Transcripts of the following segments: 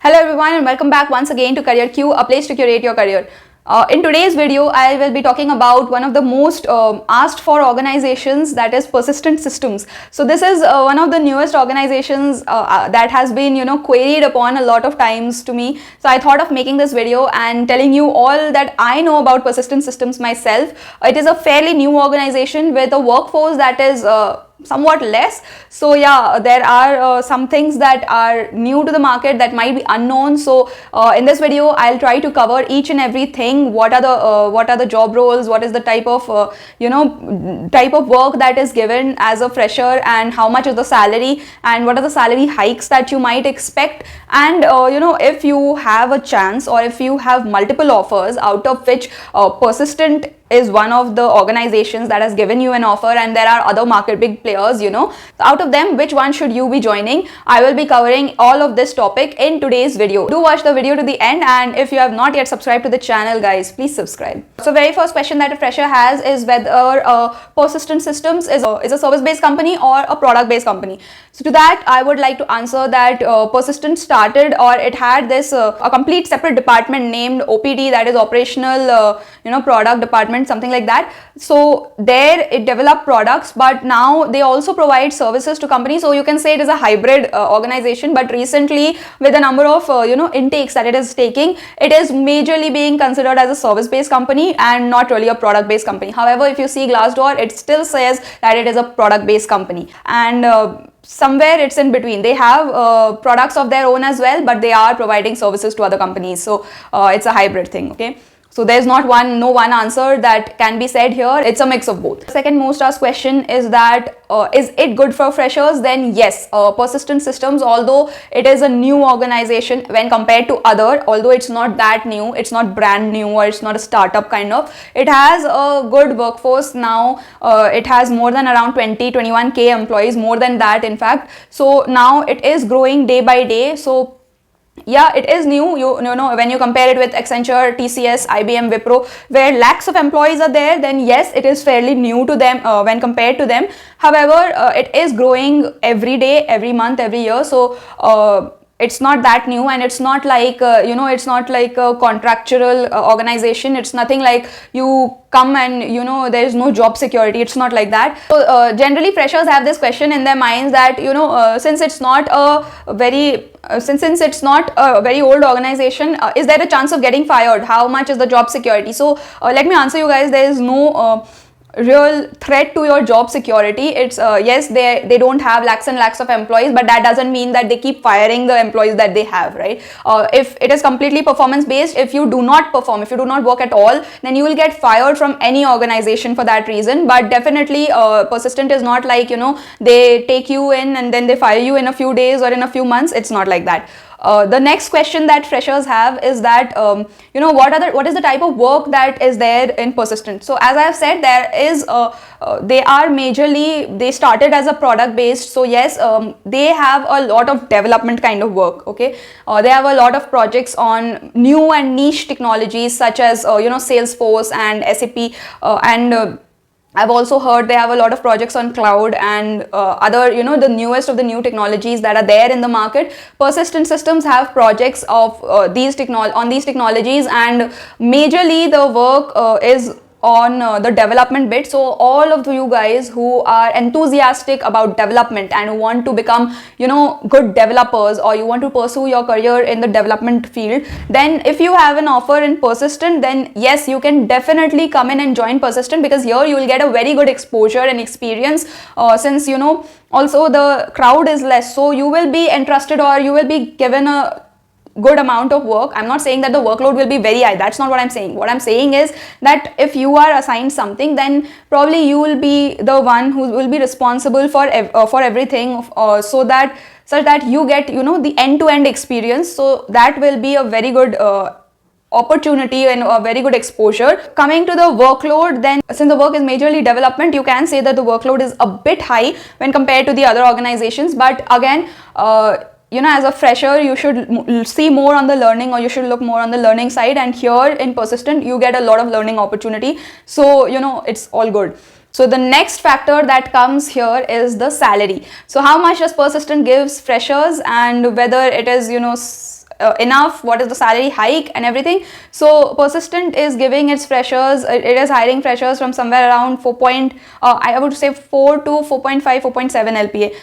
Hello everyone and welcome back once again to CareerQ, a place to curate your career. In today's video, I will be talking about one of the most asked for organizations, that is persistent systems. So this is one of the newest organizations that has been queried upon a lot of times to me. So I thought of making this video and telling you all that I know about persistent systems myself. It is a fairly new organization with a workforce that is somewhat less. So yeah, there are some things that are new to the market that might be unknown. So in this video I'll try to cover each and everything. What are the job roles, what is the type of type of work that is given as a fresher, and how much is the salary, and what are the salary hikes that you might expect, and if you have a chance, or if you have multiple offers, out of which persistent is one of the organizations that has given you an offer, and there are other market big players, out of them, which one should you be joining? I will be covering all of this topic in today's video. Do watch the video to the end, and if you have not yet subscribed to the channel, guys, please subscribe. So very first question that a fresher has is whether persistent systems is a service-based company or a product-based company. So to that I would like to answer that persistent started, or it had this a complete separate department named OPD, that is operational product department, something like that. So there it developed products, but now they also provide services to companies. So you can say it is a hybrid organization, but recently with the number of intakes that it is taking, it is majorly being considered as a service-based company and not really a product-based company. However, if you see Glassdoor, it still says that it is a product-based company, and somewhere it's in between. They have products of their own as well, but they are providing services to other companies. So it's a hybrid thing. Okay. So there's no one answer that can be said here. It's a mix of both. The second most asked question is that is it good for freshers? Then yes, persistent systems, although it is a new organization when compared to other, although it's not that new, it's not brand new, or it's not a startup kind of, it has a good workforce now. It has more than around 21k employees, more than that in fact. So now it is growing day by day. So yeah, it is new. You know, when you compare it with Accenture, TCS, IBM, Wipro, where lakhs of employees are there, then yes, it is fairly new to them when compared to them. However, it is growing every day, every month, every year. So it's not that new, and it's not like it's not like a contractual organization. It's nothing like you come and there is no job security. It's not like that. So generally freshers have this question in their minds that since it's not a very old organization, is there a chance of getting fired? How much is the job security? So let me answer you guys. There is no real threat to your job security. It's yes, they don't have lakhs and lakhs of employees, but that doesn't mean that they keep firing the employees that they have, right? If it is completely performance based, if you do not perform, if you do not work at all, then you will get fired from any organization for that reason. But definitely persistent is not like they take you in and then they fire you in a few days or in a few months. It's not like that. The next question that freshers have is that what is the type of work that is there in persistent? So as I have said, there is they started as a product based. So yes, they have a lot of development kind of work. Okay, they have a lot of projects on new and niche technologies such as Salesforce and SAP, and I've also heard they have a lot of projects on cloud and other, the newest of the new technologies that are there in the market. Persistent systems have projects of these technologies, and majorly the work is on the development bit. So all of you guys who are enthusiastic about development and who want to become good developers, or you want to pursue your career in the development field, then if you have an offer in persistent, then yes, you can definitely come in and join persistent, because here you will get a very good exposure and experience, since also the crowd is less, so you will be entrusted, or you will be given a good amount of work. I'm not saying that the workload will be very high. That's not what I'm saying. What I'm saying is that if you are assigned something, then probably you will be the one who will be responsible for everything, so that you get the end-to-end experience. So that will be a very good opportunity and a very good exposure. Coming to the workload, then since the work is majorly development, you can say that the workload is a bit high when compared to the other organizations. But again, as a fresher, you should see more on the learning, or you should look more on the learning side, and here in persistent you get a lot of learning opportunity. So it's all good. So the next factor that comes here is the salary. So how much does persistent gives freshers, and whether it is enough, what is the salary hike and everything. So Persistent is giving its freshers, it is hiring freshers from somewhere around 4 point, I would say 4 to 4.5, 4.7 LPA.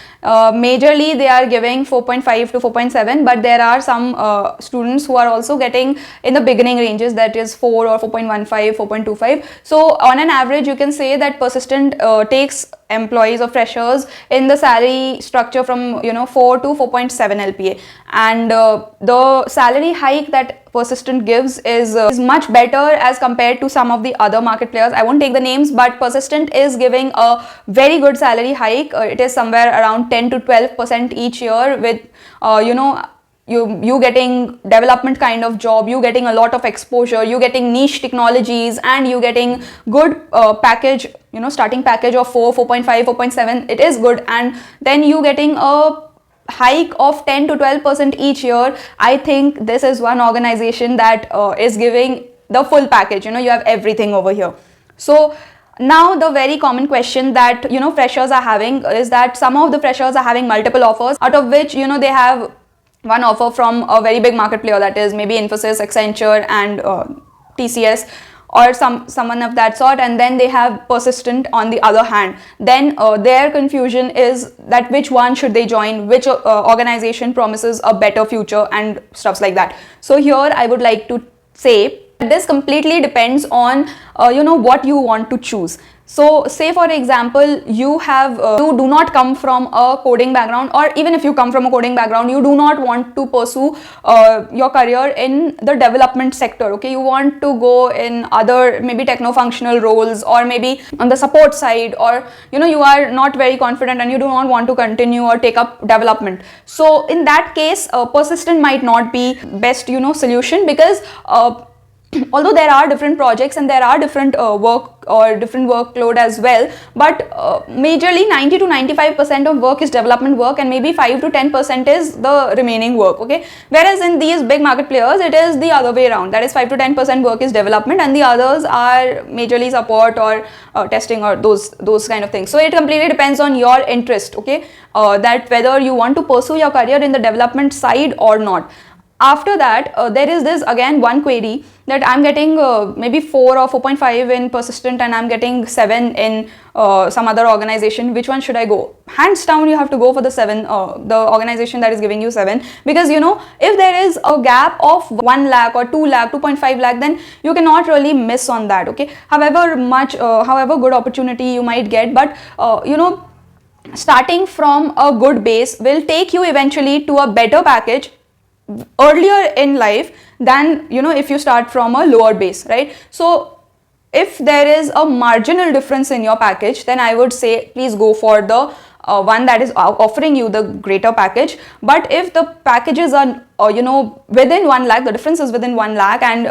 Majorly they are giving 4.5 to 4.7, but there are some students who are also getting in the beginning ranges, that is 4 or 4.15, 4.25. So on an average you can say that Persistent takes employees or freshers in the salary structure from 4 to 4.7 LPA, and the salary hike that Persistent gives is much better as compared to some of the other market players. I won't take the names, but Persistent is giving a very good salary hike. It is somewhere around 10 to 12% each year, with you getting development kind of job, you getting a lot of exposure, you getting niche technologies, and you getting good package, starting package of 4.5, 4.7. it is good, and then you getting a hike of 10 to 12% each year. I think this is one organization that is giving the full package. You have everything over here. So now the very common question that freshers are having is that some of the freshers are having multiple offers, out of which they have one offer from a very big market player, that is maybe Infosys, Accenture and TCS, or someone of that sort, and then they have Persistent on the other hand. Then their confusion is that which one should they join, which organization promises a better future and stuffs like that. So here I would like to say this completely depends on what you want to choose. So say for example you do not come from a coding background, or even if you come from a coding background, you do not want to pursue your career in the development sector. Okay, you want to go in other maybe techno-functional roles, or maybe on the support side, or you are not very confident and you do not want to continue or take up development. So in that case Persistent might not be best solution, because although there are different projects and there are different work or different workload as well, but majorly 90 to 95% of work is development work, and maybe 5 to 10% is the remaining work. Okay, whereas in these big market players it is the other way around, that is 5 to 10% work is development and the others are majorly support or testing or those kind of things. So it completely depends on your interest. Okay, that whether you want to pursue your career in the development side or not. After that there is this again one query that I'm getting maybe 4 or 4.5 in Persistent and I'm getting 7 in some other organization. Which one should I go? Hands down you have to go for the 7, the organization that is giving you 7, because if there is a gap of 1 lakh or 2 lakh, 2.5 lakh, then you cannot really miss on that. Okay, however good opportunity you might get, but starting from a good base will take you eventually to a better package earlier in life than if you start from a lower base, right? So if there is a marginal difference in your package, then I would say please go for the one that is offering you the greater package. But if the packages are within 1 lakh, the difference is within 1 lakh, and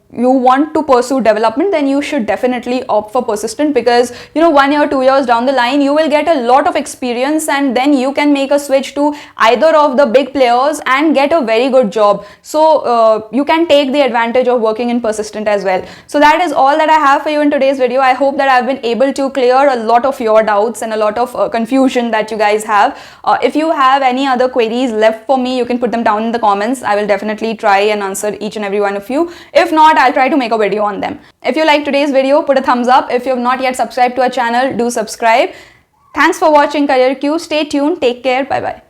you want to pursue development, then you should definitely opt for Persistent, because 1 year, 2 years down the line you will get a lot of experience, and then you can make a switch to either of the big players and get a very good job. So you can take the advantage of working in Persistent as well. So that is all that I have for you in today's video. I hope that I've been able to clear a lot of your doubts and a lot of confusion that you guys have. If you have any other queries left for me, you can put them down in the comments. I will definitely try and answer each and every one of you. If not, I'll try to make a video on them. If you like today's video, put a thumbs up. If you have not yet subscribed to our channel, do subscribe. Thanks for watching CareerQ. Stay tuned. Take care. Bye bye.